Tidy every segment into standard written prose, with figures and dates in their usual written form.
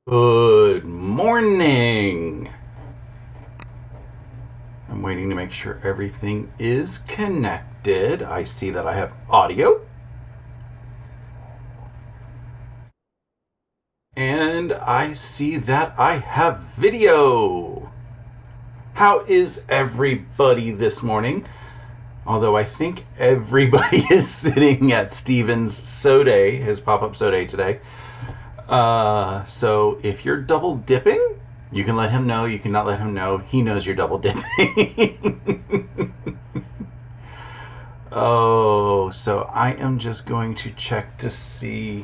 Good morning. I'm waiting to make sure everything is connected. I see that I have audio and I see that I have video. How is everybody this morning? Although I think everybody is sitting at Steven's soda, his pop-up soda today. So if you're double dipping, you can let him know. You cannot let him know. He knows you're double dipping. Oh, so I am just going to check to see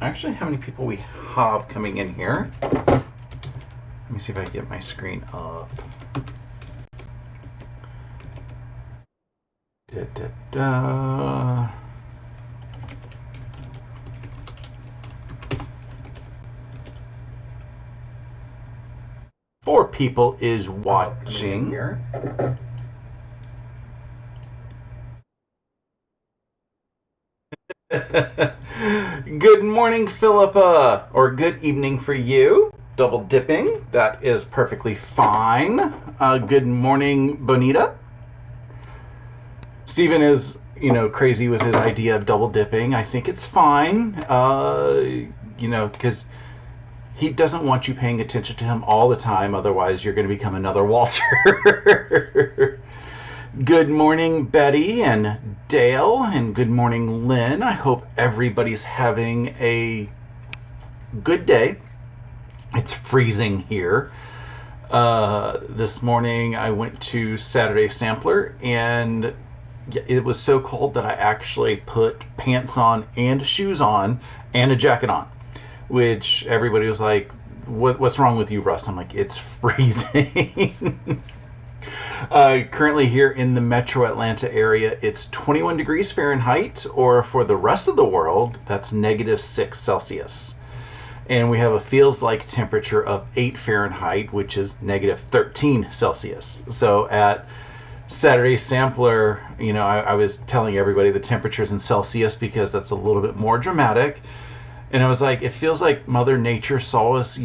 actually how many people we have coming in here. Let me see if I can get my screen up. Da, da, da. Four people is watching. Good morning, Philippa, or good evening for you. Double dipping, that is perfectly fine. Good morning, Bonita. Steven is, crazy with his idea of double dipping. I think it's fine, because he doesn't want you paying attention to him all the time. Otherwise, you're going to become another Walter. Good morning, Betty and Dale, and good morning, Lynn. I hope everybody's having a good day. It's freezing here. This morning I went to Saturday Sampler, and it was so cold that I actually put pants on and shoes on and a jacket on, which everybody was like, what's wrong with you, Russ? I'm like, it's freezing. Currently here in the metro Atlanta area, it's 21 degrees Fahrenheit, or for the rest of the world, that's -6 Celsius. And we have a feels like temperature of 8 Fahrenheit, which is -13 Celsius. So at Saturday Sampler, I was telling everybody the temperatures in Celsius because that's a little bit more dramatic. And I was like, it feels like Mother Nature saw us,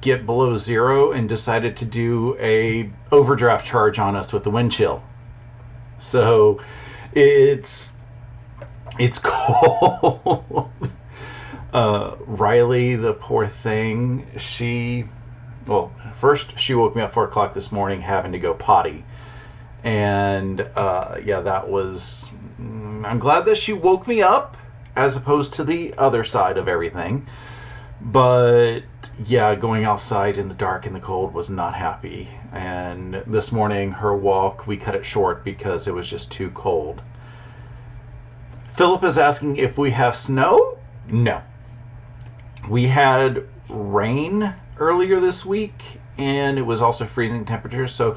get below zero and decided to do a overdraft charge on us with the wind chill. So it's cold. Riley, the poor thing, first she woke me up 4 o'clock this morning having to go potty. And that was, I'm glad that she woke me up as opposed to the other side of everything. But yeah, going outside in the dark and the cold was not happy. And this morning, her walk, we cut it short because it was just too cold. Philip is asking if we have snow. No. We had rain earlier this week, and it was also freezing temperatures. So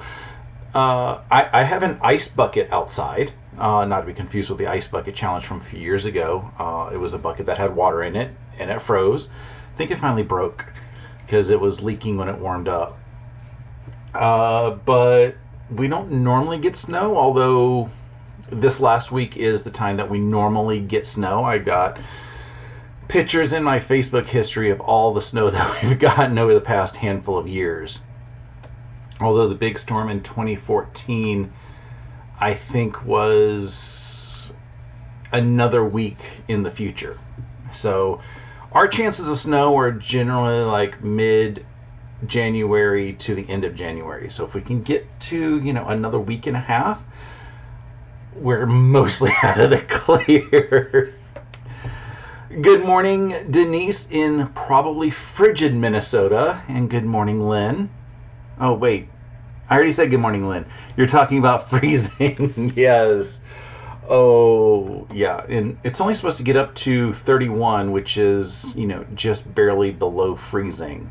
I have an ice bucket outside, not to be confused with the ice bucket challenge from a few years ago. It was a bucket that had water in it, and it froze. I think it finally broke because it was leaking when it warmed up. But we don't normally get snow, although this last week is the time that we normally get snow. I got pictures in my Facebook history of all the snow that we've gotten over the past handful of years. Although the big storm in 2014, I think, was another week in the future. So our chances of snow are generally like mid-January to the end of January. So if we can get to, another week and a half, we're mostly out of the clear. Good morning, Denise, in probably frigid Minnesota. And good morning, Lynn. Oh, wait. I already said good morning, Lynn. You're talking about freezing. Yes. Oh, yeah. And it's only supposed to get up to 31, which is, just barely below freezing.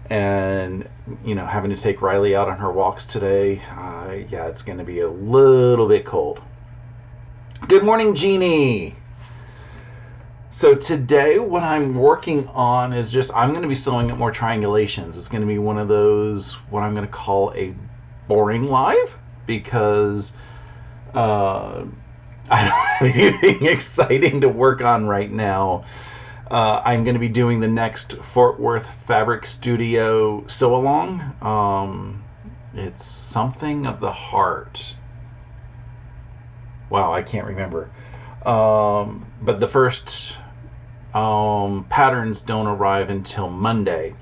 And, having to take Riley out on her walks today, it's going to be a little bit cold. Good morning, Jeannie. So today what I'm working on is I'm going to be sewing up more triangulations. It's going to be one of those, what I'm going to call a boring live, because I don't have anything exciting to work on right now. I'm going to be doing the next Fort Worth Fabric Studio sew-along. It's something of the heart. Wow, I can't remember. But the first patterns don't arrive until Monday.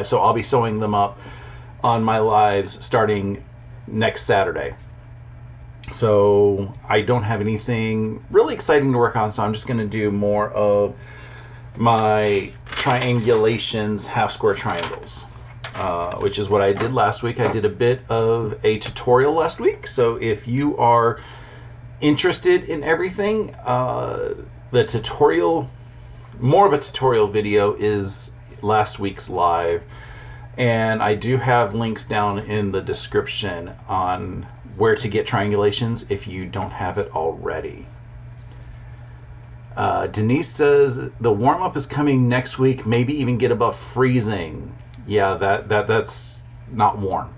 So I'll be sewing them up on my lives starting next Saturday. So I don't have anything really exciting to work on, so I'm just going to do more of my triangulations half square triangles, which is what I did last week. I did a bit of a tutorial last week, so if you are interested in everything, the tutorial, more of a tutorial video, is last week's live, and I do have links down in the description on where to get triangulations if you don't have it already. Denise says the warm-up is coming next week, maybe even get above freezing. Yeah, that's not warm.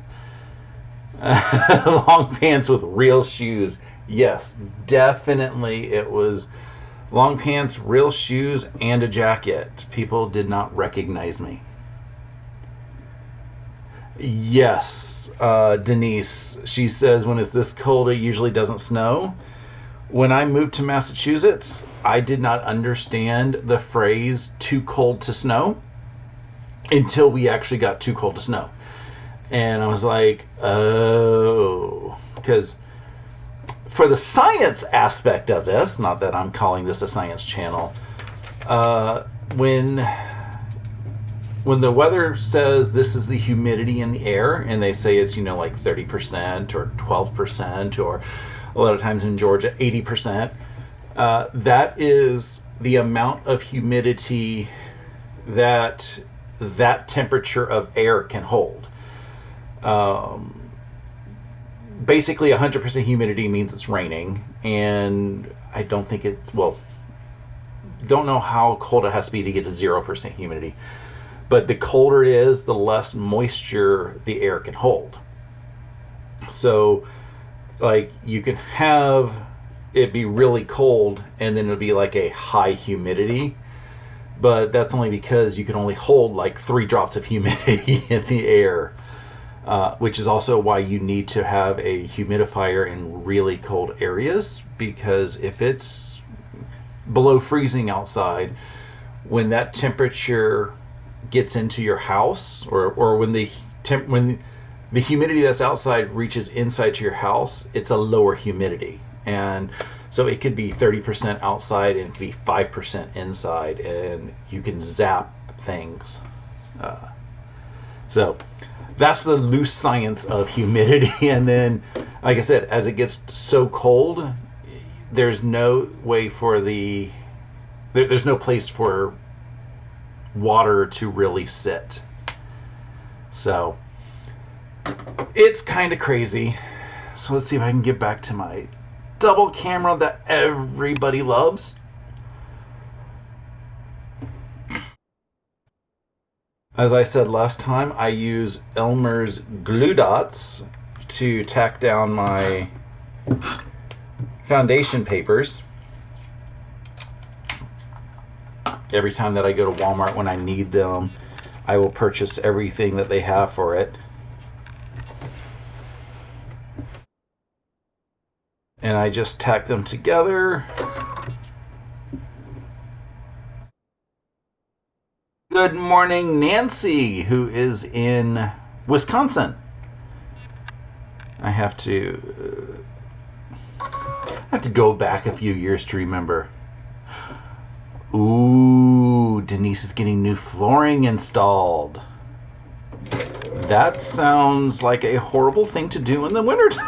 Long pants with real shoes. Yes, definitely it was long pants, real shoes, and a jacket. People did not recognize me. Yes, Denise, she says when it's this cold it usually doesn't snow. When I moved to Massachusetts, I did not understand the phrase too cold to snow until we actually got too cold to snow. And I was like, oh, because for the science aspect of this, not that I'm calling this a science channel, when the weather says this is the humidity in the air, and they say it's, like 30% or 12%, or a lot of times in Georgia, 80%, that is the amount of humidity that temperature of air can hold. Basically, 100% humidity means it's raining, and I don't think it's, well, don't know how cold it has to be to get to 0% humidity. But the colder it is, the less moisture the air can hold. So, like, you can have it be really cold and then it'll be like a high humidity, but that's only because you can only hold like 3 drops of humidity in the air, which is also why you need to have a humidifier in really cold areas, because if it's below freezing outside, when that temperature gets into your house, or when the humidity that's outside reaches inside to your house, it's a lower humidity, and so it could be 30% outside and it could be 5% inside, and you can zap things. So that's the loose science of humidity. And then, like I said, as it gets so cold, there's no way for there's no place for water to really sit. So it's kind of crazy. So let's see if I can get back to my double camera that everybody loves. As I said last time, I use Elmer's glue dots to tack down my foundation papers. Every time that I go to Walmart when I need them, I will purchase everything that they have for it. And I just tack them together. Good morning, Nancy, who is in Wisconsin. I have to go back a few years to remember. Ooh, Denise is getting new flooring installed. That sounds like a horrible thing to do in the wintertime.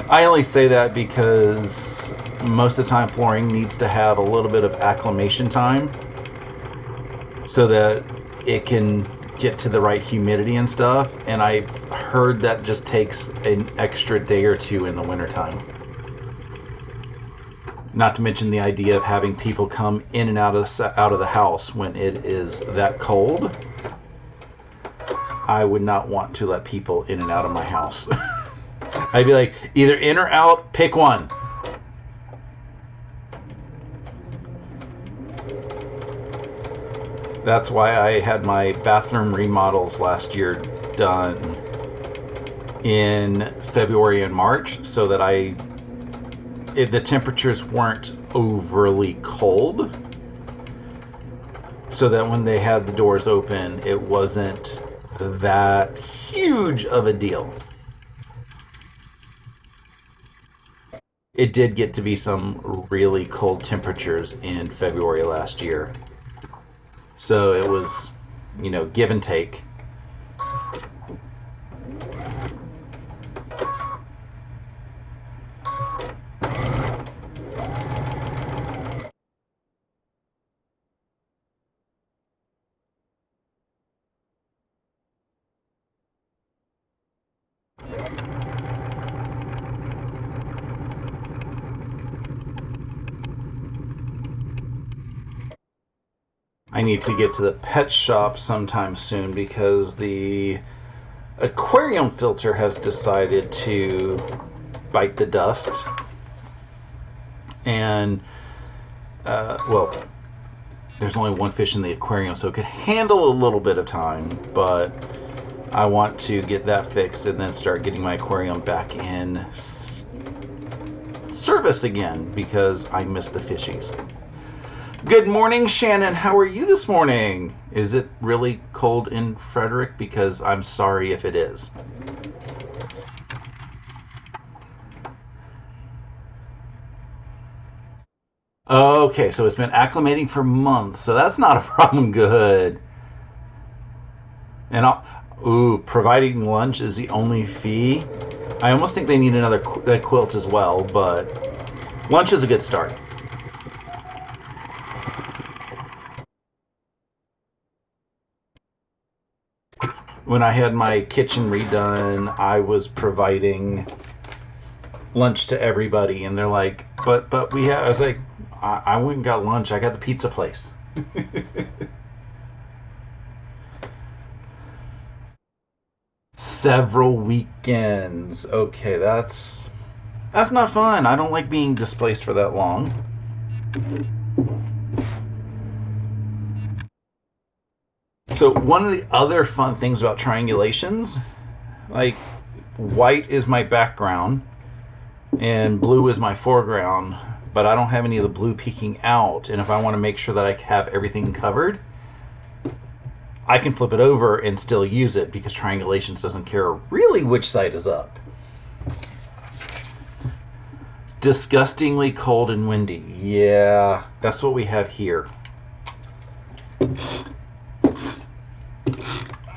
I only say that because most of the time flooring needs to have a little bit of acclimation time so that it can get to the right humidity and stuff, and I've heard that just takes an extra day or two in the wintertime. Not to mention the idea of having people come in and out of the house when it is that cold. I would not want to let people in and out of my house. I'd be like, either in or out, pick one. That's why I had my bathroom remodels last year done in February and March, so that the temperatures weren't overly cold, so that when they had the doors open, it wasn't that huge of a deal. It did get to be some really cold temperatures in February last year. So it was, give and take. I need to get to the pet shop sometime soon because the aquarium filter has decided to bite the dust. And, well, there's only one fish in the aquarium, so it could handle a little bit of time, but I want to get that fixed and then start getting my aquarium back in service again because I miss the fishies. Good morning, Shannon. How are you this morning? Is it really cold in Frederick? Because I'm sorry if it is. Okay, so it's been acclimating for months, so that's not a problem. Good. And providing lunch is the only fee. I almost think they need another quilt as well, but lunch is a good start. When I had my kitchen redone, I was providing lunch to everybody, and they're like, but we have. I was like, I went and got lunch. I got the pizza place. Several weekends. Okay, that's not fun. I don't like being displaced for that long. So one of the other fun things about triangulations, like white is my background and blue is my foreground, but I don't have any of the blue peeking out. And if I want to make sure that I have everything covered, I can flip it over and still use it because triangulations doesn't care really which side is up. Disgustingly cold and windy. Yeah, that's what we have here.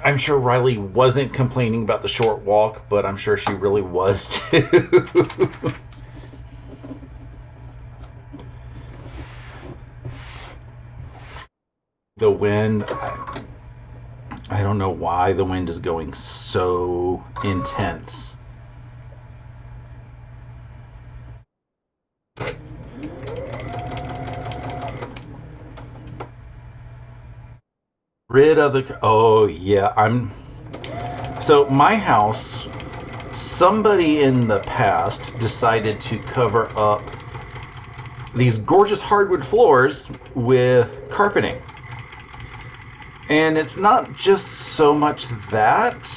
I'm sure Riley wasn't complaining about the short walk, but I'm sure she really was too. The wind, I don't know why the wind is going so intense. Rid of the, oh yeah, so my house, somebody in the past decided to cover up these gorgeous hardwood floors with carpeting. And it's not just so much that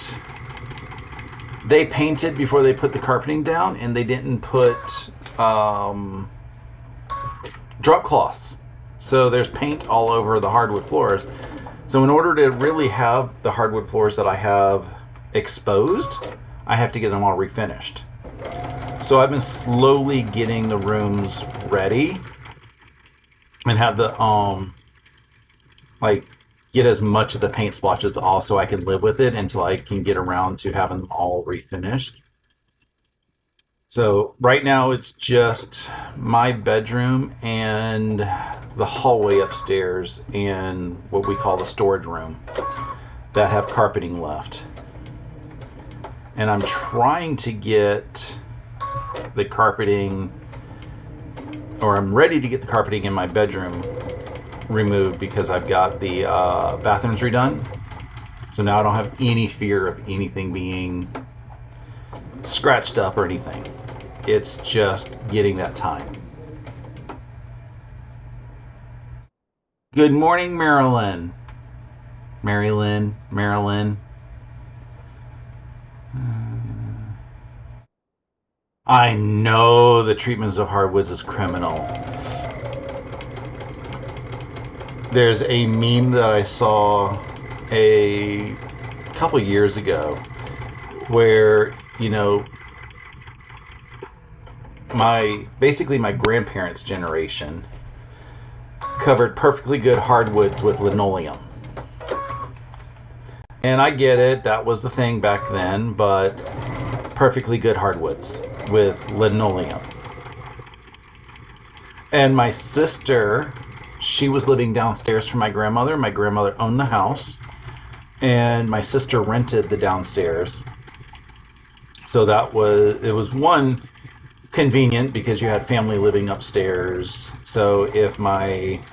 they painted before they put the carpeting down, and they didn't put drop cloths. So there's paint all over the hardwood floors. So in order to really have the hardwood floors that I have exposed, I have to get them all refinished. So I've been slowly getting the rooms ready and have the like get as much of the paint splotches off so I can live with it until I can get around to having them all refinished. So right now it's just my bedroom and the hallway upstairs and what we call the storage room that have carpeting left. And I'm trying to get the carpeting, or I'm ready to get the carpeting in my bedroom removed because I've got the bathrooms redone. So now I don't have any fear of anything being scratched up or anything. It's just getting that time. Good morning, Marilyn. Marilyn. I know the treatments of hardwoods is criminal. There's a meme that I saw a couple years ago where, my grandparents' generation covered perfectly good hardwoods with linoleum. And I get it, that was the thing back then, but perfectly good hardwoods with linoleum. And my sister, she was living downstairs from my grandmother. My grandmother owned the house, and my sister rented the downstairs. So it was one, convenient because you had family living upstairs. So if my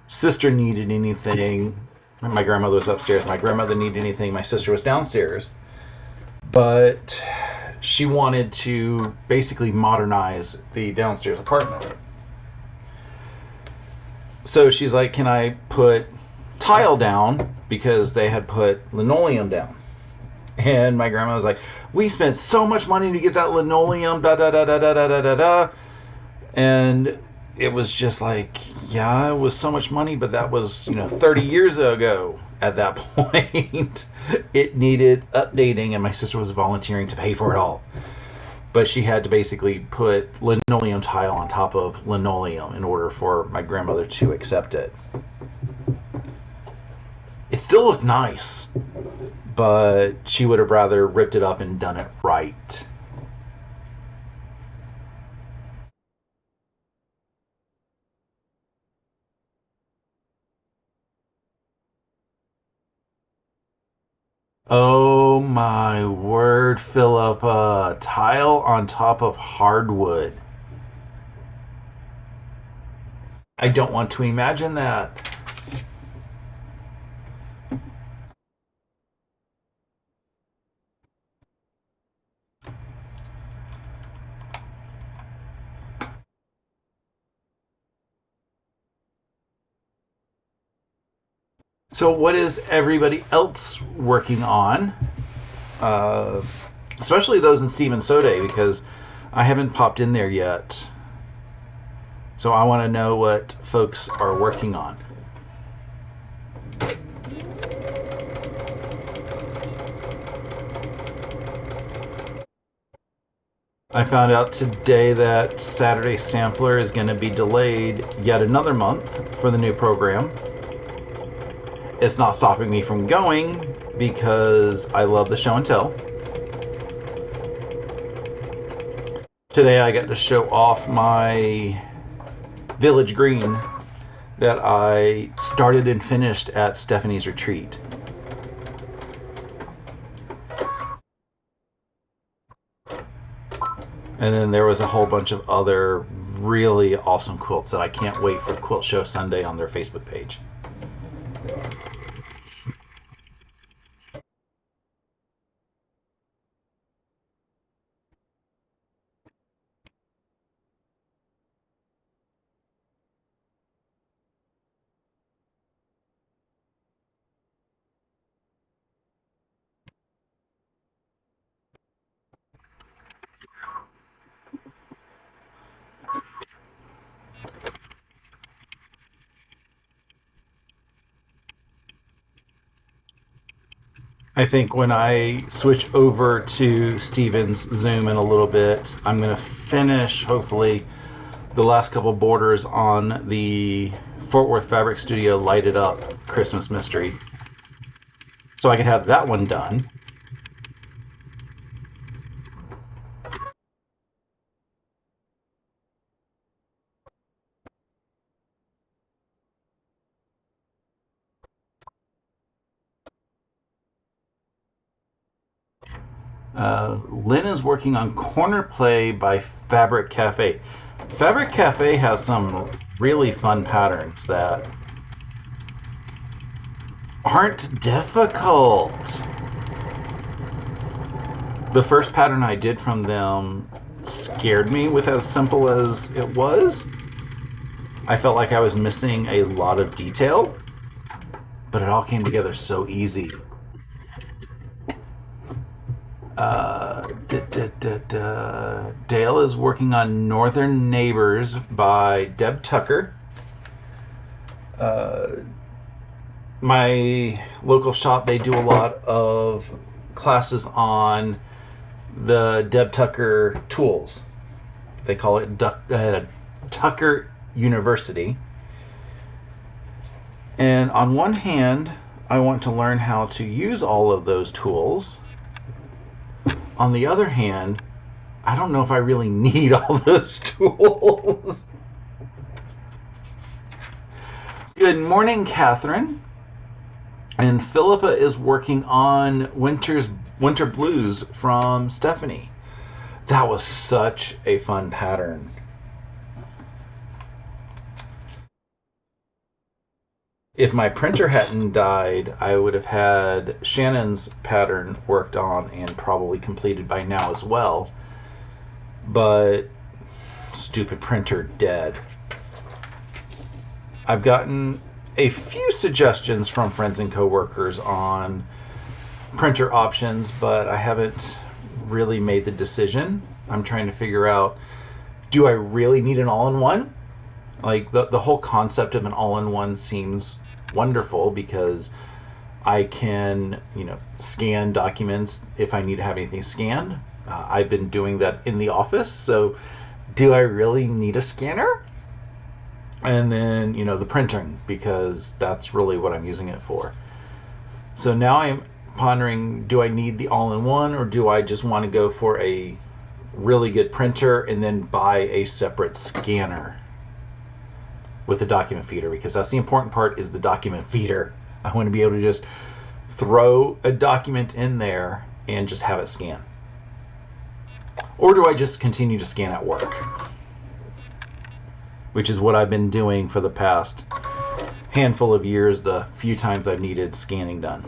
sister needed anything, my grandmother was upstairs, my grandmother needed anything, my sister was downstairs. But she wanted to basically modernize the downstairs apartment. So she's like, can I put tile down? Because they had put linoleum down. And my grandma was like, we spent so much money to get that linoleum, da da da da da da da da da. And it was just like, yeah, it was so much money, but that was, 30 years ago at that point. It needed updating, and my sister was volunteering to pay for it all. But she had to basically put linoleum tile on top of linoleum in order for my grandmother to accept it. It still looked nice, but she would have rather ripped it up and done it right. Oh my word, Philippa. Tile on top of hardwood. I don't want to imagine that. So, what is everybody else working on? Uh, Especially those in Stephen Sode, because I haven't popped in there yet. So, I want to know what folks are working on. I found out today that Saturday Sampler is going to be delayed yet another month for the new program. It's not stopping me from going because I love the show and tell. Today I got to show off my Village Green that I started and finished at Stephanie's retreat. And then there was a whole bunch of other really awesome quilts that I can't wait for Quilt Show Sunday on their Facebook page. I think when I switch over to Steven's Zoom in a little bit, I'm going to finish, hopefully, the last couple borders on the Fort Worth Fabric Studio Lighted Up Christmas Mystery. So I can have that one done. Lynn is working on Corner Play by Fabric Cafe. Fabric Cafe has some really fun patterns that aren't difficult. The first pattern I did from them scared me with as simple as it was. I felt like I was missing a lot of detail. but it all came together so easy. Dale is working on Northern Neighbors by Deb Tucker. My local shop, they do a lot of classes on the Deb Tucker tools. They call it Tucker University. And on one hand, I want to learn how to use all of those tools. On the other hand, I don't know if I really need all those tools. Good morning, Catherine. And Philippa is working on Winter Blues from Stephanie. That was such a fun pattern. If my printer hadn't died, I would have had Shannon's pattern worked on and probably completed by now as well. But stupid printer dead. I've gotten a few suggestions from friends and coworkers on printer options, but I haven't really made the decision. I'm trying to figure out, do I really need an all-in-one? Like the whole concept of an all-in-one seems wonderful because I can, scan documents if I need to have anything scanned. I've been doing that in the office, so do I really need a scanner? And then, the printing, because that's really what I'm using it for. So now I'm pondering, do I need the all-in-one, or do I just want to go for a really good printer and then buy a separate scanner with a document feeder? Because that's the important part, is the document feeder. I want to be able to just throw a document in there and just have it scan. Or do I just continue to scan at work? Which is what I've been doing for the past handful of years, the few times I've needed scanning done.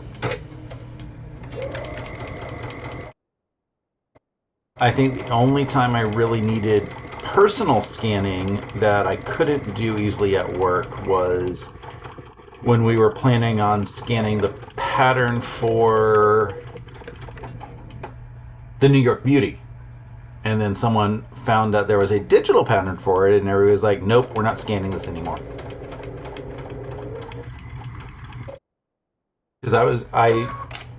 I think the only time I really needed personal scanning that I couldn't do easily at work was when we were planning on scanning the pattern for the New York Beauty. And then someone found out there was a digital pattern for it, and everybody was like, nope, we're not scanning this anymore. Because I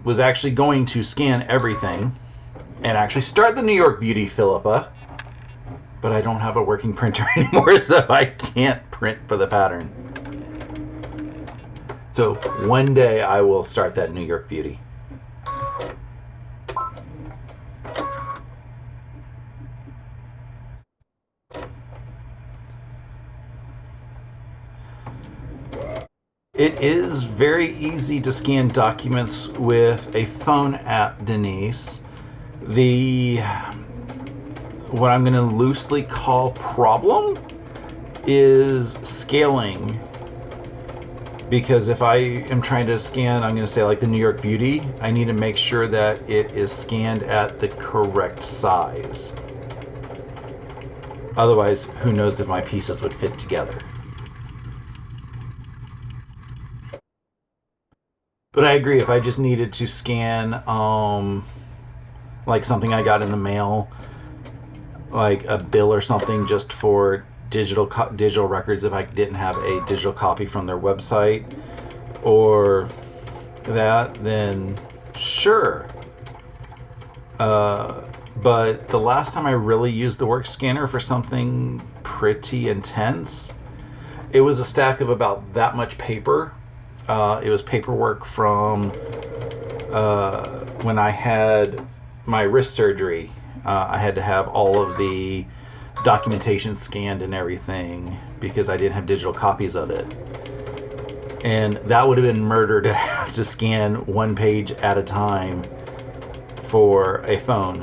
was actually going to scan everything and actually start the New York Beauty, Philippa, but I don't have a working printer anymore, so I can't print for the pattern. So one day I will start that New York Beauty. It is very easy to scan documents with a phone app, Denise. What I'm going to loosely call problem is scaling. Because if I am trying to scan, I'm going to say like the New York Beauty, I need to make sure that it is scanned at the correct size. Otherwise, who knows if my pieces would fit together. But I agree, if I just needed to scan like something I got in the mail, like a bill or something, just for digital records, if I didn't have a digital copy from their website or that, then sure. But the last time I really used the work scanner for something pretty intense, it was a stack of about that much paper. It was paperwork from when I had my wrist surgery. I had to have all of the documentation scanned and everything because I didn't have digital copies of it. And that would have been murder to have to scan one page at a time for a phone.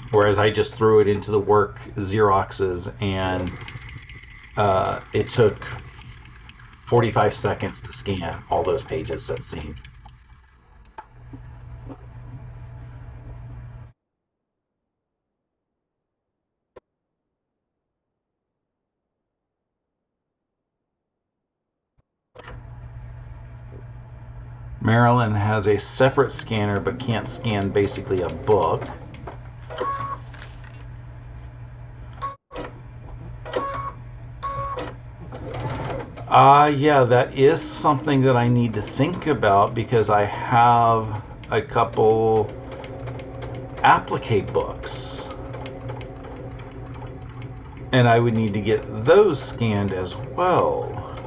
Whereas I just threw it into the work Xeroxes, and it took 45 seconds to scan all those pages, that seemed. Marilyn has a separate scanner but can't scan basically a book. Yeah, that is something that I need to think about because I have a couple applique books. And I would need to get those scanned as well.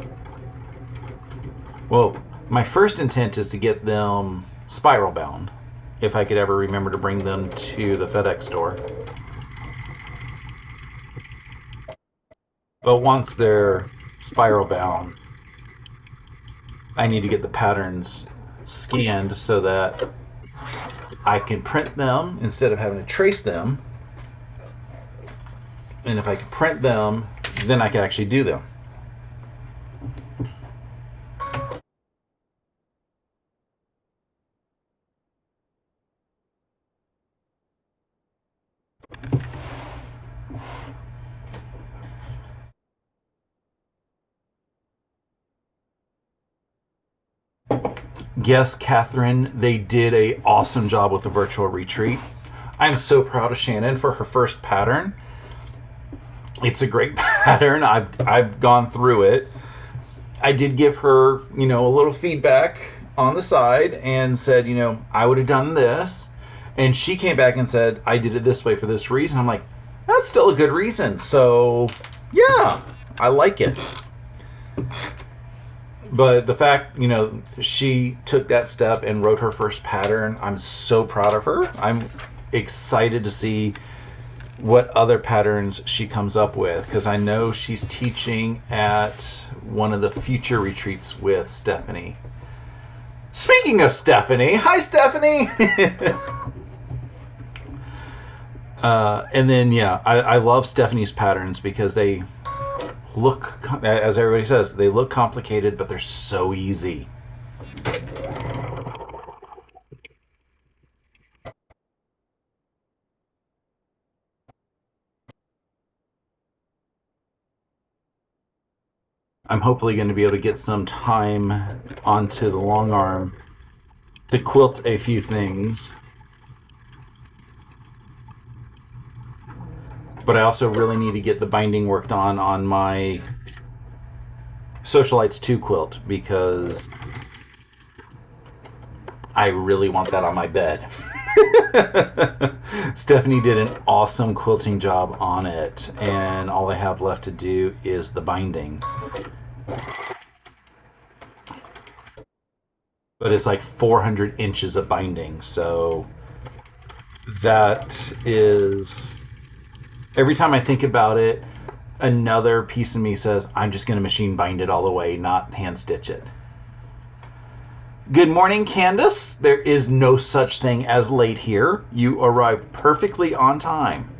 Well, my first intent is to get them spiral bound, if I could ever remember to bring them to the FedEx store. But once they're spiral bound, I need to get the patterns scanned so that I can print them instead of having to trace them. And if I can print them, then I can actually do them. Yes, Catherine, they did an awesome job with the virtual retreat. I'm so proud of Shannon for her first pattern. It's a great pattern. I've gone through it. I did give her, a little feedback on the side and said, I would have done this. And she came back and said, I did it this way for this reason. I'm like, that's still a good reason. So, yeah, I like it. But the fact, she took that step and wrote her first pattern, I'm so proud of her. I'm excited to see what other patterns she comes up with because I know she's teaching at one of the future retreats with Stephanie. Speaking of Stephanie, hi Stephanie! And then, yeah, I love Stephanie's patterns because they look, as everybody says, they look complicated, but they're so easy. I'm hopefully going to be able to get some time onto the long arm to quilt a few things. But I also really need to get the binding worked on my Socialites 2 quilt because I really want that on my bed. Stephanie did an awesome quilting job on it, and all I have left to do is the binding. But it's like 400 inches of binding, so that is... Every time I think about it, another piece of me says, I'm just going to machine bind it all the way, not hand stitch it. Good morning, Candace. There is no such thing as late here. You arrived perfectly on time.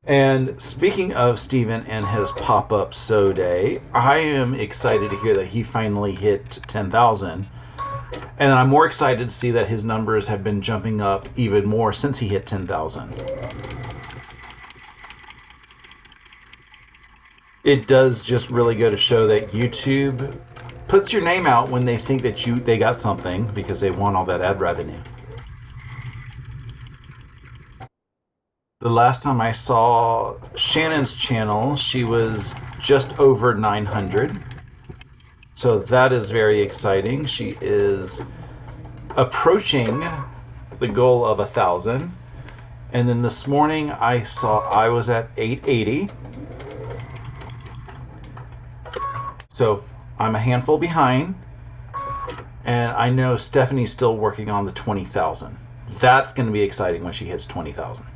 And speaking of Steven and his pop-up sew day, I am excited to hear that he finally hit 10,000. And I'm more excited to see that his numbers have been jumping up even more since he hit 10,000. It does just really go to show that YouTube puts your name out when they think that they got something because they want all that ad revenue. The last time I saw Shannon's channel, she was just over 900. So that is very exciting. She is approaching the goal of 1,000. And then this morning I saw I was at 880. So I'm a handful behind. And I know Stephanie's still working on the 20,000. That's going to be exciting when she hits 20,000.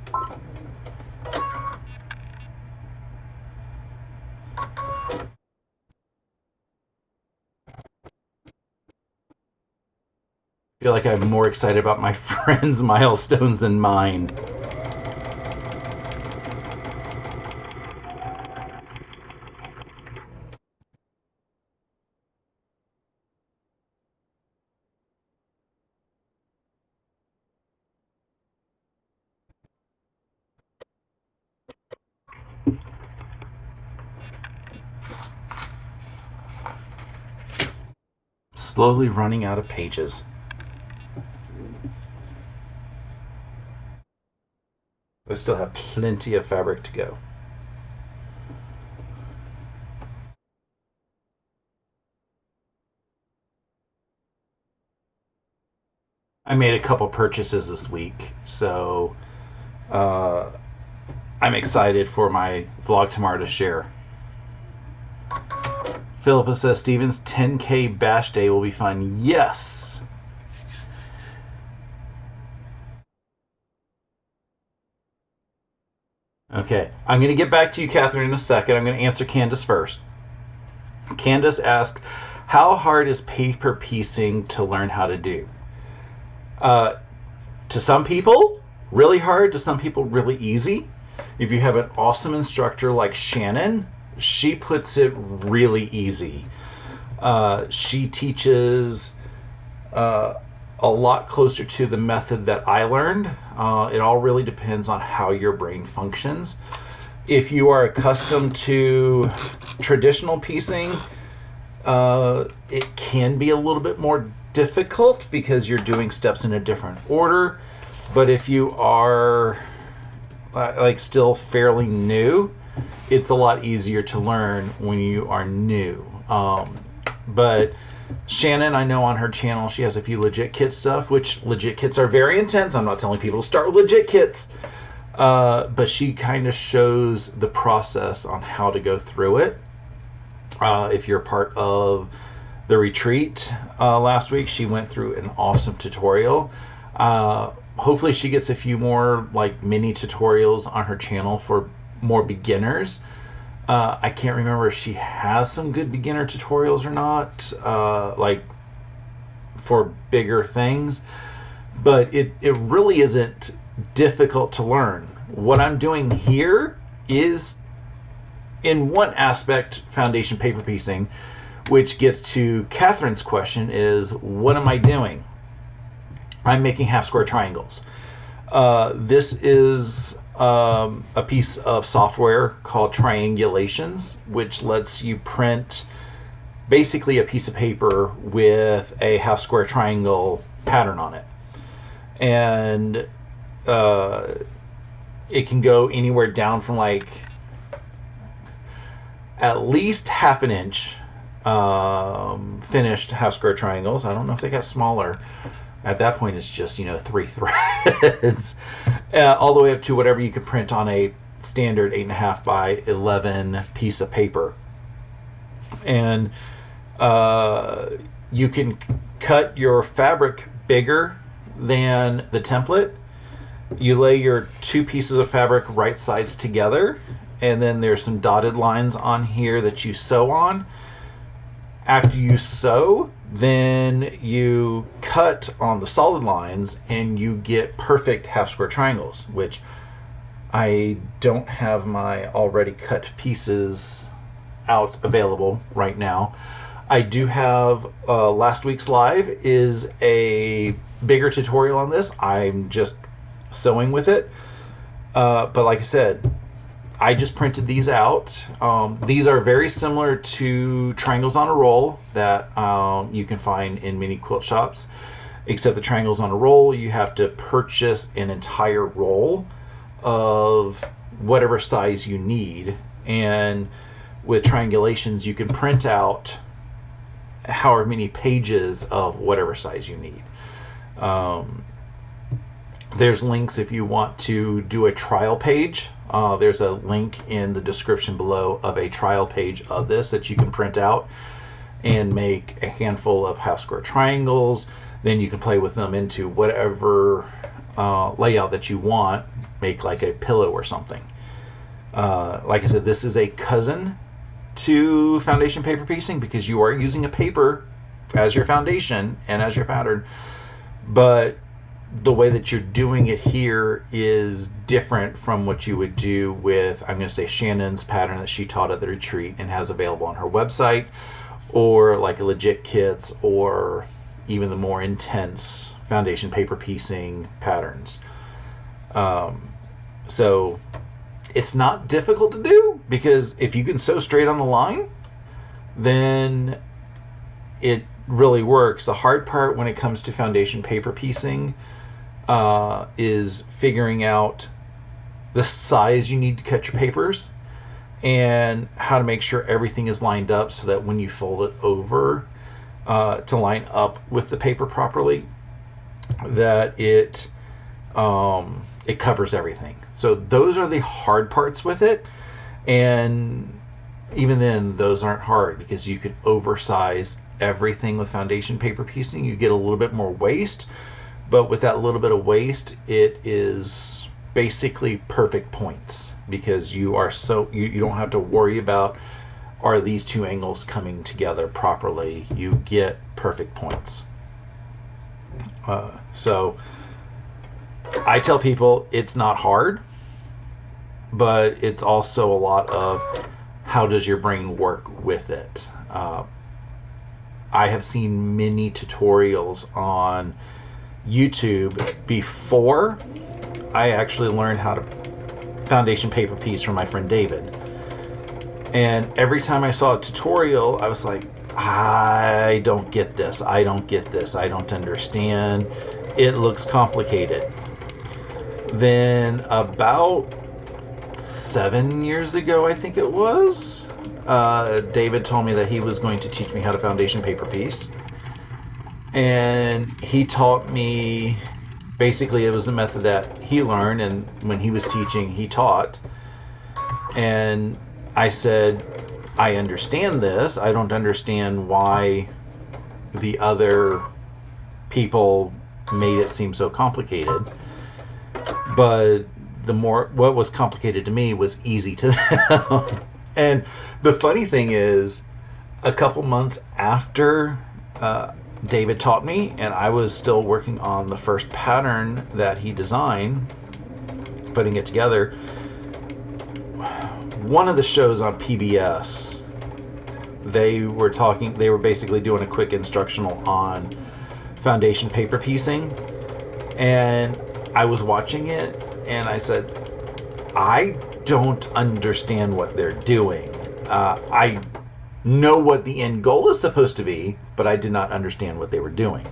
I feel like I'm more excited about my friends' milestones than mine. Slowly running out of pages. I still have plenty of fabric to go. I made a couple purchases this week, so I'm excited for my vlog tomorrow to share. Philippa says, Stevens, 10K bash day will be fun. Yes. Okay, I'm going to get back to you, Catherine, in a second. I'm going to answer Candace first. Candace asked, how hard is paper piecing to learn how to do? To some people, really hard. To some people, really easy. If you have an awesome instructor like Shannon, she puts it really easy. She teaches a lot closer to the method that I learned. It all really depends on how your brain functions. If you are accustomed to traditional piecing, it can be a little bit more difficult because you're doing steps in a different order. But if you are like still fairly new, it's a lot easier to learn when you are new. But Shannon, I know on her channel, she has a few legit kit stuff, which legit kits are very intense. I'm not telling people to start with legit kits. But she kind of shows the process on how to go through it. If you're part of the retreat last week, she went through an awesome tutorial. Hopefully she gets a few more like mini tutorials on her channel for more beginners. I can't remember if she has some good beginner tutorials or not, like for bigger things, but it really isn't difficult to learn. What I'm doing here is, in one aspect, foundation paper piecing, which gets to Catherine's question is, what am I doing? I'm making half square triangles. This is a piece of software called Triangulations, which lets you print basically a piece of paper with a half square triangle pattern on it. And it can go anywhere down from like at least half an inch finished half square triangles. I don't know if they got smaller. At that point, it's just, 3 threads, all the way up to whatever you can print on a standard 8.5 by 11 piece of paper. And you can cut your fabric bigger than the template. You lay your 2 pieces of fabric right sides together, and then there's some dotted lines on here that you sew on. After you sew, then you cut on the solid lines and you get perfect half square triangles, which I don't have my already cut pieces out available right now. I do have last week's live is a bigger tutorial on this. I'm just sewing with it. But like I said, I just printed these out. These are very similar to triangles on a roll that you can find in many quilt shops, except the triangles on a roll, you have to purchase an entire roll of whatever size you need. And with Triangulations, you can print out however many pages of whatever size you need. There's links if you want to do a trial page. There's a link in the description below of a trial page of this that you can print out and make a handful of half square triangles. Then you can play with them into whatever layout that you want. Make like a pillow or something. Like I said, this is a cousin to foundation paper piecing because you are using a paper as your foundation and as your pattern, but the way that you're doing it here is different from what you would do with, I'm going to say, Shannon's pattern that she taught at the retreat and has available on her website, or like a legit kits, or even the more intense foundation paper piecing patterns. So it's not difficult to do, because if you can sew straight on the line, then it really works. The hard part when it comes to foundation paper piecing is figuring out the size you need to cut your papers and how to make sure everything is lined up so that when you fold it over to line up with the paper properly, that it covers everything. So those are the hard parts with it, and even then those aren't hard because you could oversize everything with foundation paper piecing. You get a little bit more waste, but with that little bit of waste, it is basically perfect points because you don't have to worry about, are these two angles coming together properly. You get perfect points. So I tell people it's not hard, but it's also a lot of how does your brain work with it. I have seen many tutorials on YouTube before I actually learned how to foundation paper piece from my friend David. And every time I saw a tutorial, I was like, I don't get this. I don't get this. I don't understand. It looks complicated. Then about 7 years ago, I think it was, David told me that he was going to teach me how to foundation paper piece. And he taught me, basically it was a method that he learned, and when he was teaching, he taught. And I said, I understand this. I don't understand why the other people made it seem so complicated. But what was complicated to me was easy to them. And the funny thing is, a couple months after David taught me, and I was still working on the first pattern that he designed, putting it together, one of the shows on PBS, they were basically doing a quick instructional on foundation paper piecing, and I was watching it and I said, I don't understand what they're doing. I know what the end goal is supposed to be, but I did not understand what they were doing.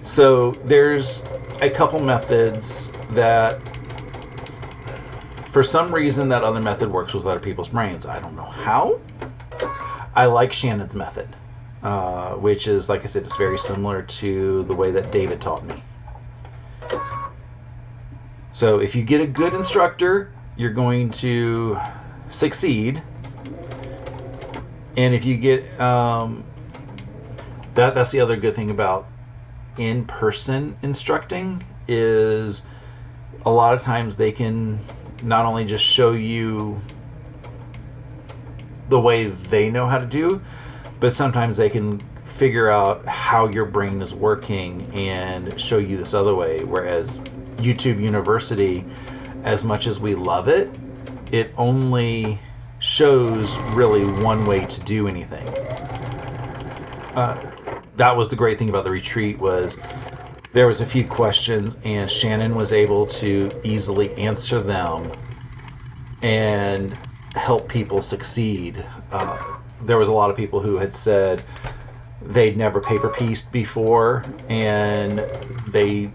So there's a couple methods that, for some reason, that other method works with other people's brains. I don't know how. I like Shannon's method, which is, like I said, it's very similar to the way that David taught me. So if you get a good instructor, you're going to succeed. And if you get that's the other good thing about in-person instructing, is a lot of times they can not only just show you the way they know how to do, but sometimes they can figure out how your brain is working and show you this other way. Whereas YouTube University, as much as we love it, it only shows really one way to do anything. That was the great thing about the retreat, was there was a few questions and Shannon was able to easily answer them and help people succeed. There was a lot of people who had said they'd never paper pieced before, and they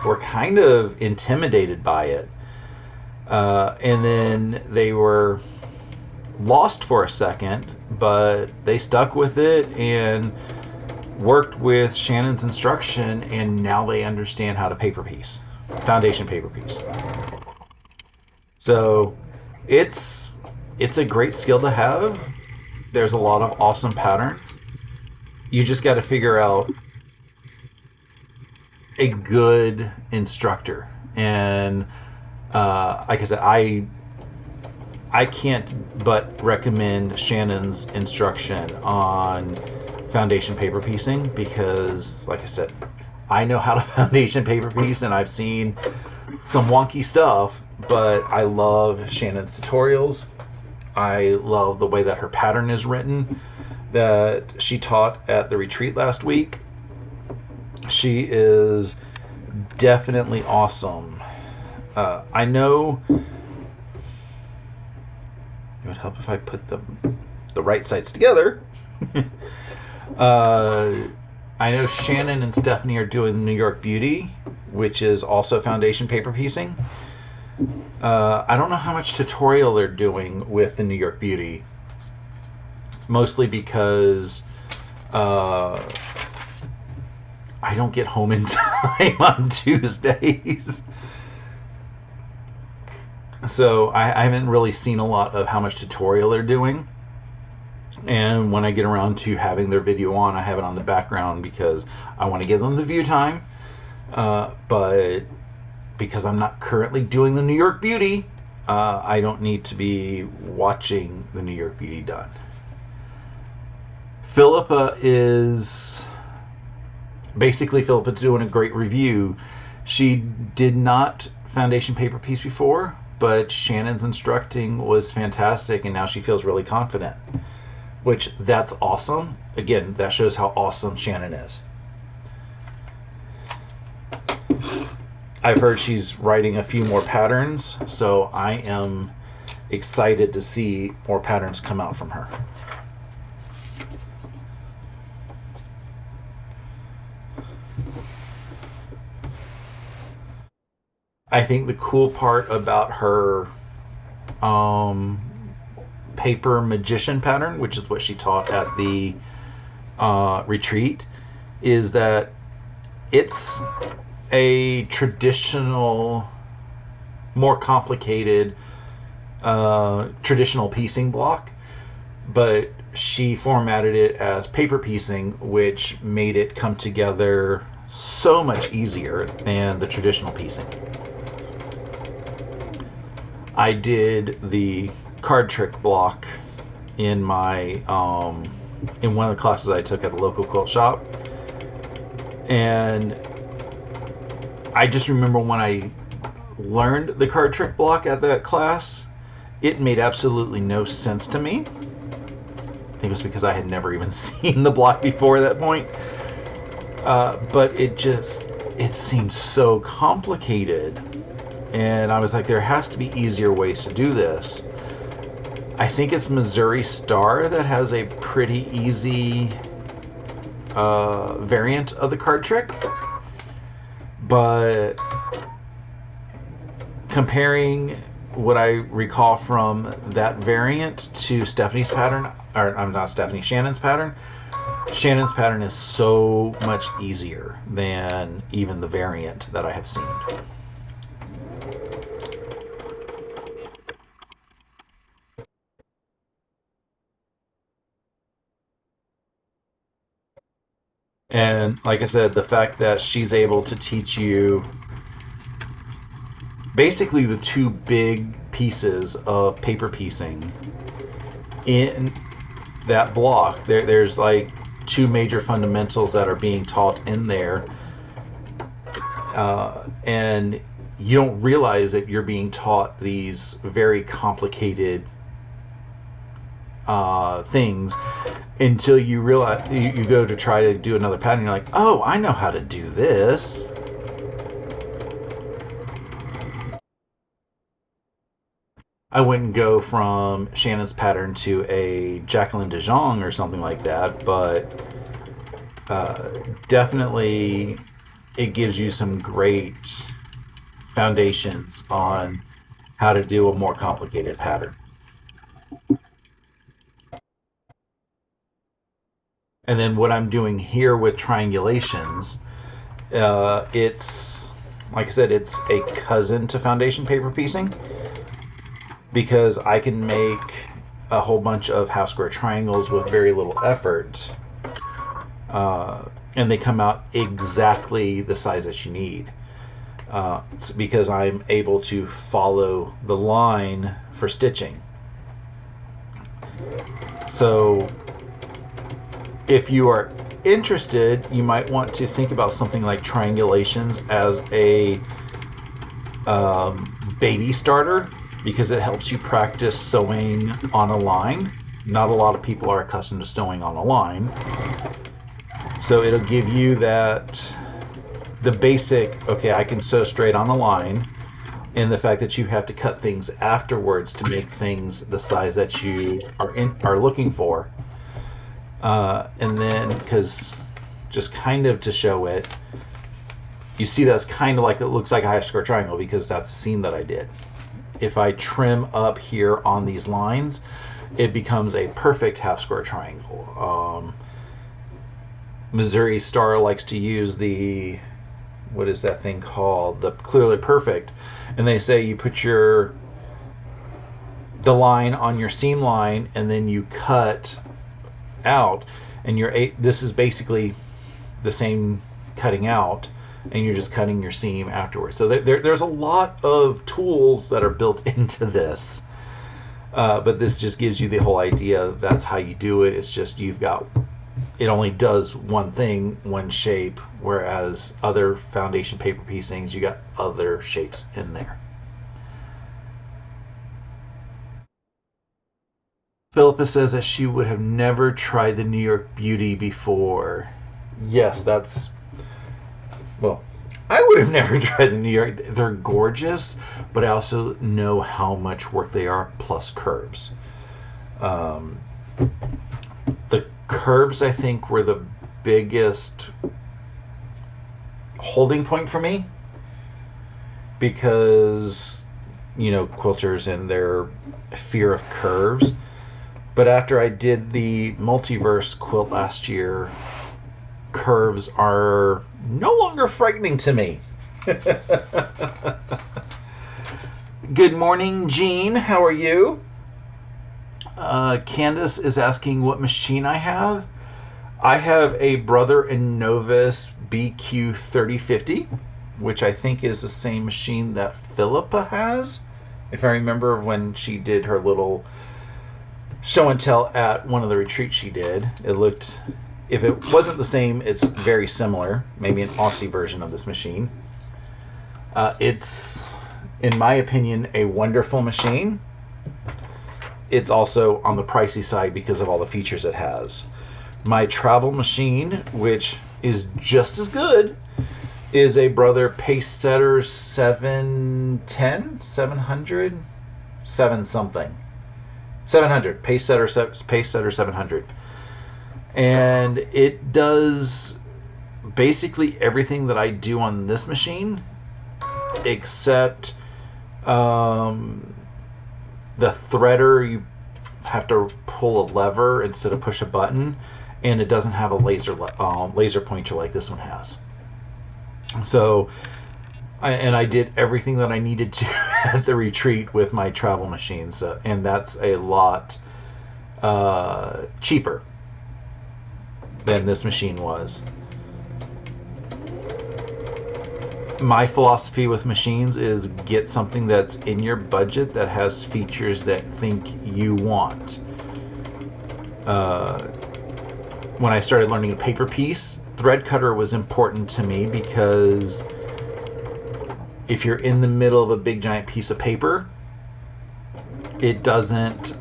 were kind of intimidated by it. And then they were lost for a second, but they stuck with it and worked with Shannon's instruction, and now they understand how to paper piece, foundation paper piece. So it's a great skill to have. There's a lot of awesome patterns. You just got to figure out a good instructor. And like I said, I can't but recommend Shannon's instruction on foundation paper piecing, because, like I said, I know how to foundation paper piece, and I've seen some wonky stuff, but I love Shannon's tutorials. I love the way that her pattern is written, that she taught at the retreat last week. She is definitely awesome. I know it would help if I put the right sides together. Uh, I know Shannon and Stephanie are doing New York Beauty, which is also foundation paper piecing. I don't know how much tutorial they're doing with the New York Beauty, mostly because uh, I don't get home in time on Tuesdays. So I haven't really seen a lot of how much tutorial they're doing. And when I get around to having their video on, I have it on the background because I want to give them the view time. But because I'm not currently doing the New York Beauty, I don't need to be watching the New York Beauty done. Philippa's doing a great review. She did not foundation paper piece before, but Shannon's instructing was fantastic, and now she feels really confident, which that's awesome. Again, that shows how awesome Shannon is. I've heard she's writing a few more patterns, so I am excited to see more patterns come out from her. I think the cool part about her paper magician pattern, which is what she taught at the retreat, is that it's a traditional, more complicated traditional piecing block, but she formatted it as paper piecing, which made it come together so much easier than the traditional piecing. I did the card trick block in my in one of the classes I took at the local quilt shop, and I just remember when I learned the card trick block at that class, it made absolutely no sense to me. I think it was because I had never even seen the block before that point. But it seemed so complicated. And I was like, there has to be easier ways to do this. I think it's Missouri Star that has a pretty easy variant of the card trick. But comparing what I recall from that variant to Stephanie's pattern, or I'm not Stephanie, Shannon's pattern is so much easier than even the variant that I have seen. And like I said, the fact that she's able to teach you basically the two big pieces of paper piecing in that block, there's like two major fundamentals that are being taught in there, and you don't realize that you're being taught these very complicated things until you realize you go to try to do another pattern. You're like, oh, I know how to do this. I wouldn't go from Shannon's pattern to a Jacqueline de Jong or something like that, but definitely it gives you some great foundations on how to do a more complicated pattern. And then what I'm doing here with triangulations, it's, like I said, it's a cousin to foundation paper piecing, because I can make a whole bunch of half square triangles with very little effort, and they come out exactly the size that you need. It's because I'm able to follow the line for stitching. So if you are interested, you might want to think about something like triangulations as a baby starter, because it helps you practice sewing on a line. Not a lot of people are accustomed to sewing on a line. So it'll give you the basic, okay, I can sew straight on a line, and the fact that you have to cut things afterwards to make things the size that you are looking for. And then, because just kind of to show it, you see that's kind of like, it looks like a half square triangle because that's the seam that I did. If I trim up here on these lines, it becomes a perfect half square triangle. Missouri Star likes to use the, what is that thing called? The Clearly Perfect. And they say you put the line on your seam line and then you cut out, and this is basically the same cutting out, and you're just cutting your seam afterwards. So there's a lot of tools that are built into this, but this just gives you the whole idea. That's how you do it. It's just it only does one thing, one shape, whereas other foundation paper piecings, you got other shapes in there. Philippa says that she would have never tried the New York Beauty before. Yes, well, I would have never tried the New York. They're gorgeous, but I also know how much work they are, plus curves. The curves, I think, were the biggest holding point for me because, quilters and their fear of curves. But after I did the multiverse quilt last year, curves are no longer frightening to me. Good morning, Jean. How are you? Candace is asking what machine I have. I have a Brother & Novus BQ 3050, which I think is the same machine that Philippa has. If I remember when she did her little show and tell at one of the retreats she did, if it wasn't the same, it's very similar. Maybe an Aussie version of this machine. It's, in my opinion, a wonderful machine. It's also on the pricey side because of all the features it has. My travel machine, which is just as good, is a Brother Pacesetter 710, 700, 7 something. 700, Pacesetter 700. And it does basically everything that I do on this machine, except the threader, you have to pull a lever instead of push a button, and it doesn't have a laser pointer like this one has. So, I did everything that I needed to at the retreat with my travel machines, and that's a lot cheaper than this machine was. My philosophy with machines is get something that's in your budget that has features that you want. When I started learning a paper piece, thread cutter was important to me because if you're in the middle of a big giant piece of paper, it doesn't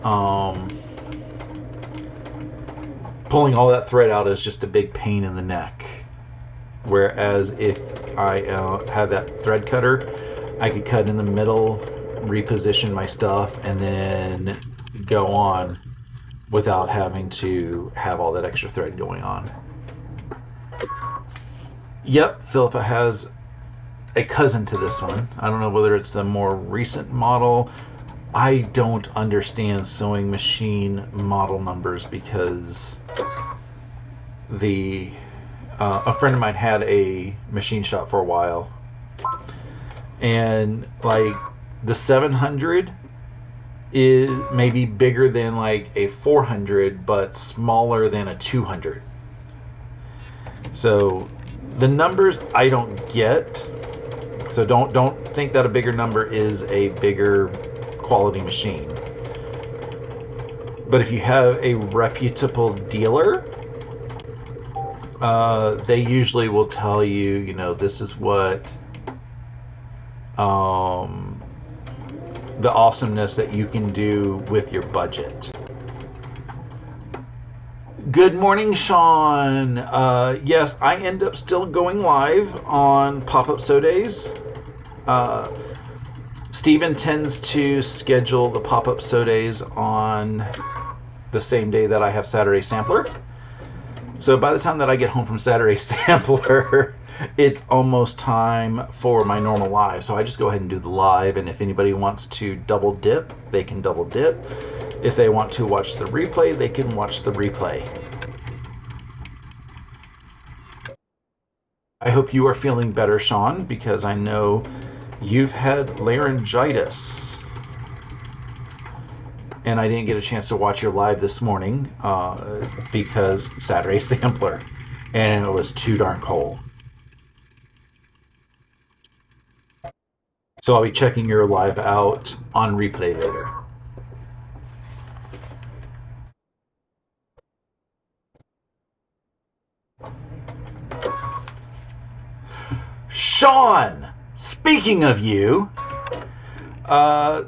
pulling all that thread out is just a big pain in the neck. Whereas if I had that thread cutter, I could cut in the middle, reposition my stuff, and then go on without having to have all that extra thread going on. Yep, Philippa has a cousin to this one. I don't know whether it's a more recent model. I don't understand sewing machine model numbers because a friend of mine had a machine shop for a while, and like the 700 is maybe bigger than like a 400 but smaller than a 200. So the numbers I don't get. So don't think that a bigger number is a bigger quality machine. But if you have a reputable dealer, they usually will tell you, this is what the awesomeness that you can do with your budget. Good morning, Sean. Yes, I end up still going live on Pop-Up Sew Days. Steven tends to schedule the Pop-Up Sew Days on the same day that I have Saturday Sampler. So by the time that I get home from Saturday Sampler, it's almost time for my normal live. So I just go ahead and do the live, and if anybody wants to double dip, they can double dip. If they want to watch the replay, they can watch the replay. I hope you are feeling better, Sean, because I know you've had laryngitis. And I didn't get a chance to watch your live this morning because Saturday Sampler, and it was too darn cold. So I'll be checking your live out on replay later. Sean, speaking of you,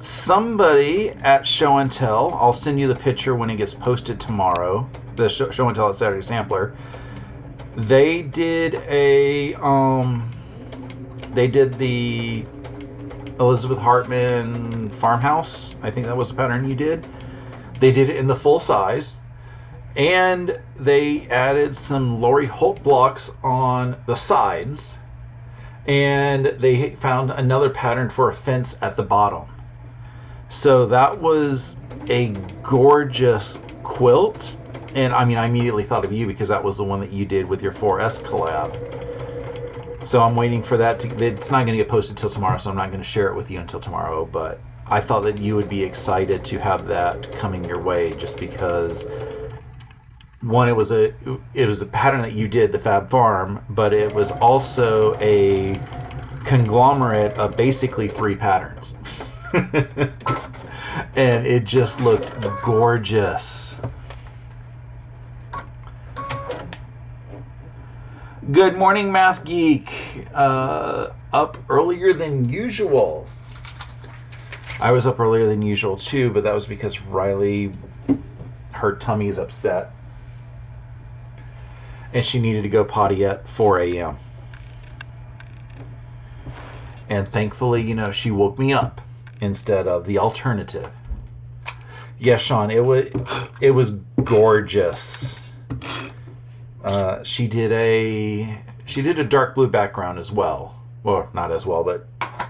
somebody at Show and Tell, I'll send you the picture when it gets posted tomorrow, the Show and Tell at Saturday Sampler, they did the Elizabeth Hartman farmhouse. I think that was the pattern you did. They did it in the full size, and they added some Lori Holt blocks on the sides, and they found another pattern for a fence at the bottom. So that was a gorgeous quilt, and I mean, I immediately thought of you because that was the one that you did with your 4S collab. So I'm waiting for that to, it's not going to get posted till tomorrow, so I'm not going to share it with you until tomorrow, but I thought that you would be excited to have that coming your way, just because one, it was a pattern that you did, the Fab Farm, but it was also a conglomerate of basically 3 patterns. And it just looked gorgeous. Good morning, Math Geek. Up earlier than usual. I was up earlier than usual too, but that was because Riley, her tummy's upset, and she needed to go potty at 4 a.m. And thankfully, you know, she woke me up instead of the alternative. Yes, Sean, it was gorgeous. She did a dark blue background as well. Well, not as well, but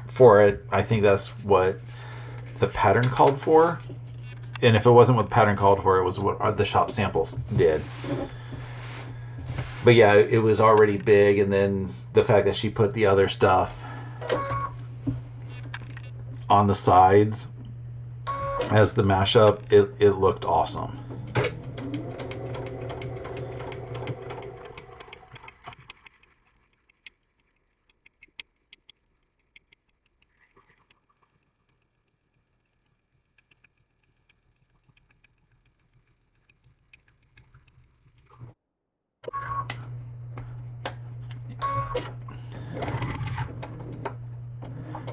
for it, I think that's what the pattern called for. And if it wasn't what the pattern called for, it was what the shop samples did. But yeah, it was already big, and then the fact that she put the other stuff on the sides as the mashup, it looked awesome.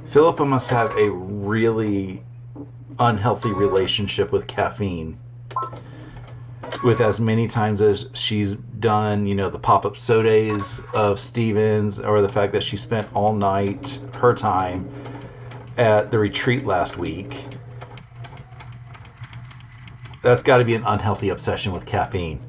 Philippa must have a really unhealthy relationship with caffeine. With as many times as she's done, you know, the pop-up sodas of Stevens, or the fact that she spent all night, her time, at the retreat last week. That's got to be an unhealthy obsession with caffeine.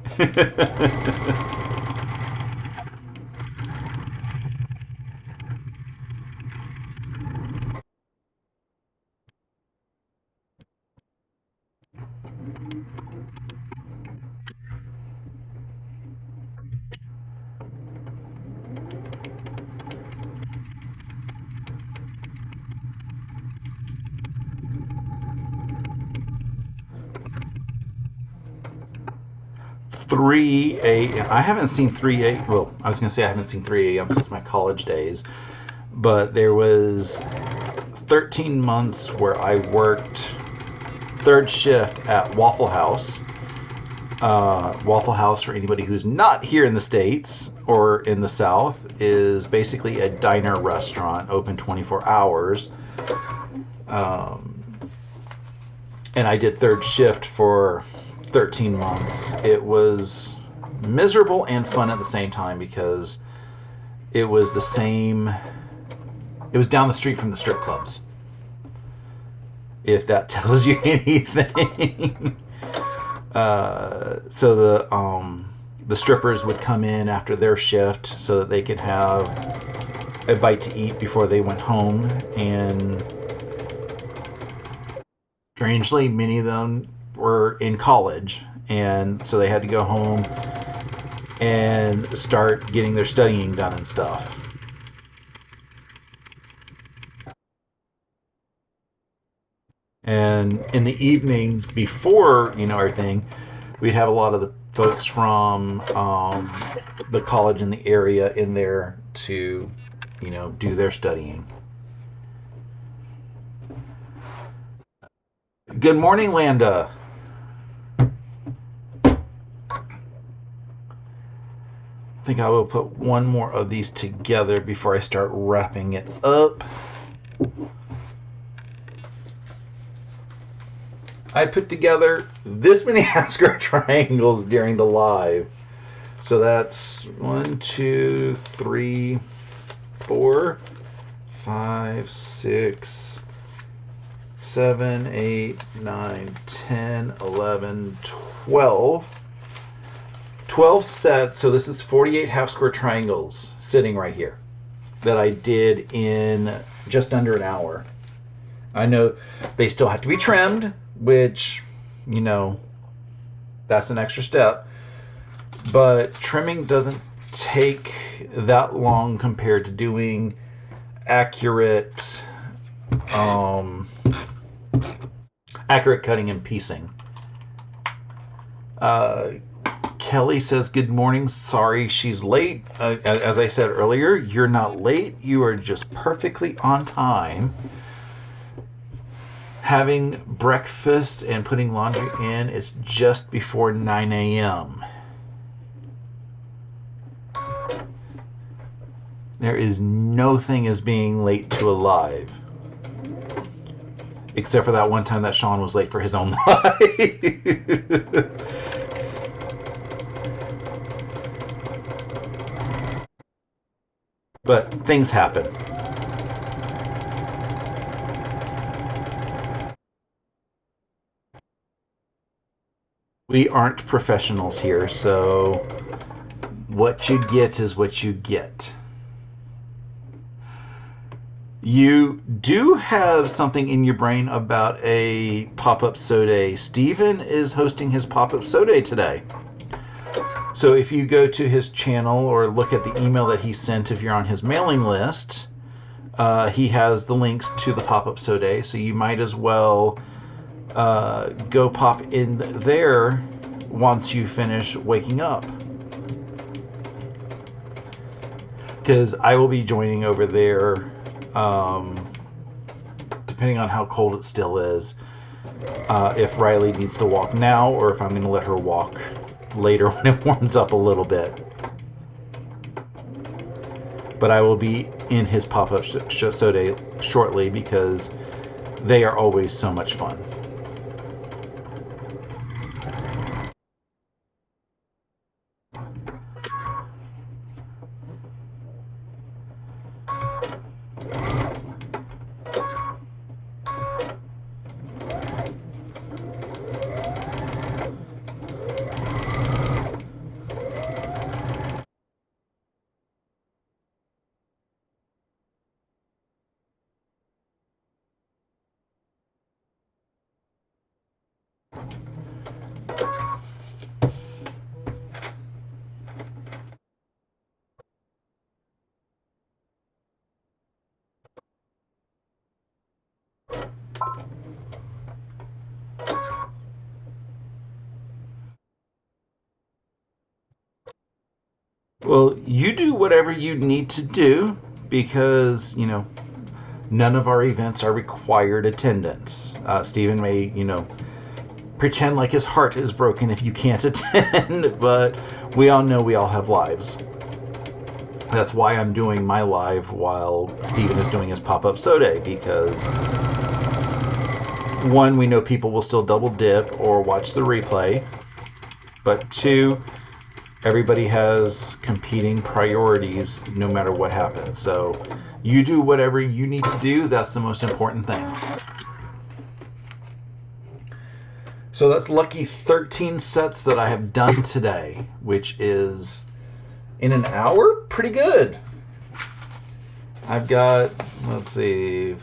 3 a.m. I haven't seen 3 a.m. Well, I was going to say I haven't seen 3 a.m. since my college days, but there was 13 months where I worked third shift at Waffle House. Waffle House, for anybody who's not here in the States or in the South, is basically a diner restaurant open 24 hours. And I did third shift for 13 months. It was miserable and fun at the same time because it was the same. It was down the street from the strip clubs, if that tells you anything. So the strippers would come in after their shift so that they could have a bite to eat before they went home. And strangely, many of them were in college, and so they had to go home and start getting their studying done and stuff. And in the evenings before, everything, we'd have a lot of the folks from the college in the area in there to, do their studying. Good morning, Landa. I think I will put one more of these together before I start wrapping it up. I put together this many half square triangles during the live. So that's 1, 2, 3, 4, 5, 6, 7, 8, 9, 10, 11, 12. 12 sets, so this is 48 half square triangles sitting right here that I did in just under an hour. I know they still have to be trimmed, which, that's an extra step. But trimming doesn't take that long compared to doing accurate cutting and piecing. Kelly says, good morning. Sorry she's late. As I said earlier, you're not late. You are just perfectly on time. Having breakfast and putting laundry in, it's just before 9 a.m. There is no thing as being late to a live. Except for that one time that Sean was late for his own live. But things happen. We aren't professionals here, so what you get is what you get. You do have something in your brain about a pop-up sew day. Steven is hosting his pop-up sew day today. So if you go to his channel or look at the email that he sent, if you're on his mailing list, he has the links to the pop-up sew day. So you might as well go pop in there once you finish waking up. Because I will be joining over there, depending on how cold it still is, if Riley needs to walk now or if I'm going to let her walk later when it warms up a little bit. But I will be in his pop-up sew day shortly because they are always so much fun. Well, you do whatever you need to do because, none of our events are required attendance. Stephen may, pretend like his heart is broken if you can't attend, but we all know we all have lives. That's why I'm doing my live while Stephen is doing his pop-up sew day, because one, we know people will still double dip or watch the replay, but two, everybody has competing priorities no matter what happens. So you do whatever you need to do. That's the most important thing. So that's lucky 13 sets that I have done today, which is in an hour, pretty good. I've got, let's see,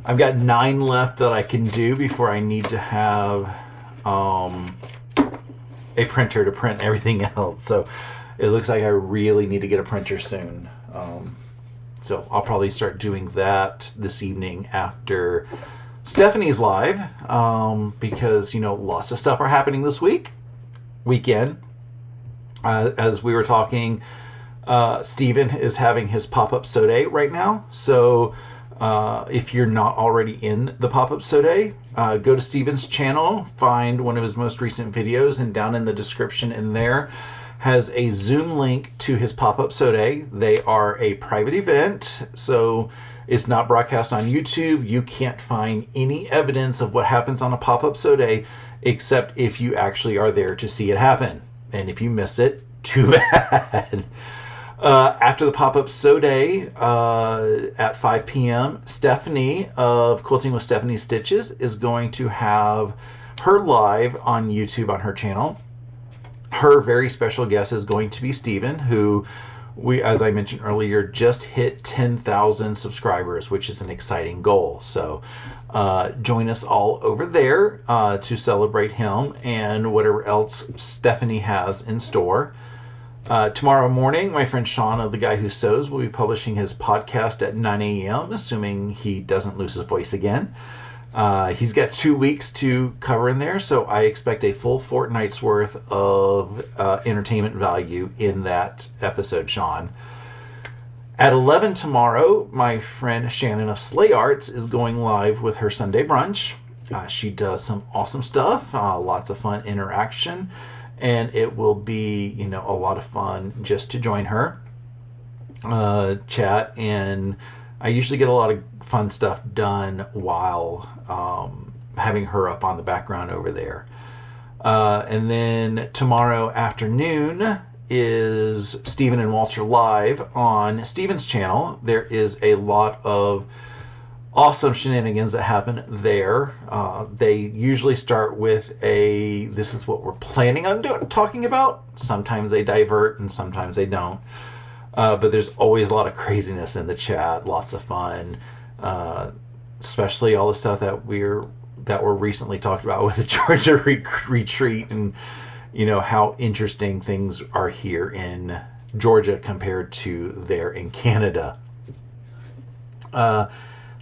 I've got 9 left that I can do before I need to have a printer to print everything else. So it looks like I really need to get a printer soon. So I'll probably start doing that this evening after Stephanie's live, because, you know, lots of stuff are happening this weekend. As we were talking, Steven is having his pop-up sew day right now. So if you're not already in the pop-up sew day, go to Steven's channel, find one of his most recent videos, and down in the description in there has a Zoom link to his pop-up sew day. They are a private event, so it's not broadcast on YouTube. You can't find any evidence of what happens on a pop-up sew day except if you actually are there to see it happen. And if you miss it, too bad. After the pop-up sew day at 5 p.m., Stephanie of Quilting with Stephanie Stitches is going to have her live on YouTube on her channel. Her very special guest is going to be Steven, who we, as I mentioned earlier, just hit 10,000 subscribers, which is an exciting goal. So join us all over there to celebrate him and whatever else Stephanie has in store. Tomorrow morning, my friend Sean of The Guy Who Sews will be publishing his podcast at 9 a.m., assuming he doesn't lose his voice again. He's got 2 weeks to cover in there, so I expect a full fortnight's worth of entertainment value in that episode, Sean. At 11 tomorrow, my friend Shannon of Slay Arts is going live with her Sunday brunch. She does some awesome stuff, lots of fun interaction, and it will be, you know, a lot of fun just to join her, chat, and I usually get a lot of fun stuff done while having her up on the background over there. And then tomorrow afternoon is Stephen and Walter live on Stephen's channel. There is a lot of awesome shenanigans that happen there. They usually start with this is what we're planning on talking about. Sometimes they divert and sometimes they don't. But there's always a lot of craziness in the chat, lots of fun, especially all the stuff that were recently talked about with the Georgia retreat, and you know how interesting things are here in Georgia compared to there in Canada.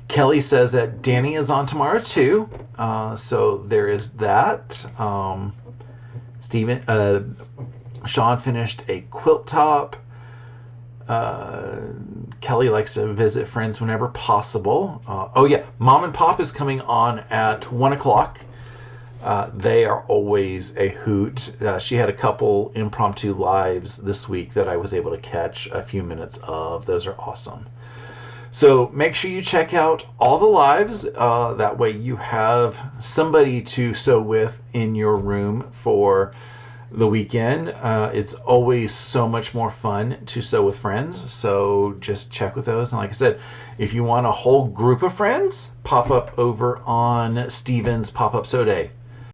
Kelly says that Danny is on tomorrow too, so there is that. Sean finished a quilt top. Kelly likes to visit friends whenever possible. Oh yeah, Mom and Pop is coming on at 1 o'clock. They are always a hoot. She had a couple impromptu lives this week that I was able to catch a few minutes of. Those are awesome. So make sure you check out all the lives. That way you have somebody to sew with in your room for the weekend. It's always so much more fun to sew with friends, so just check with those. And like I said, if you want a whole group of friends, pop up over on Steven's Pop-Up Sew Day.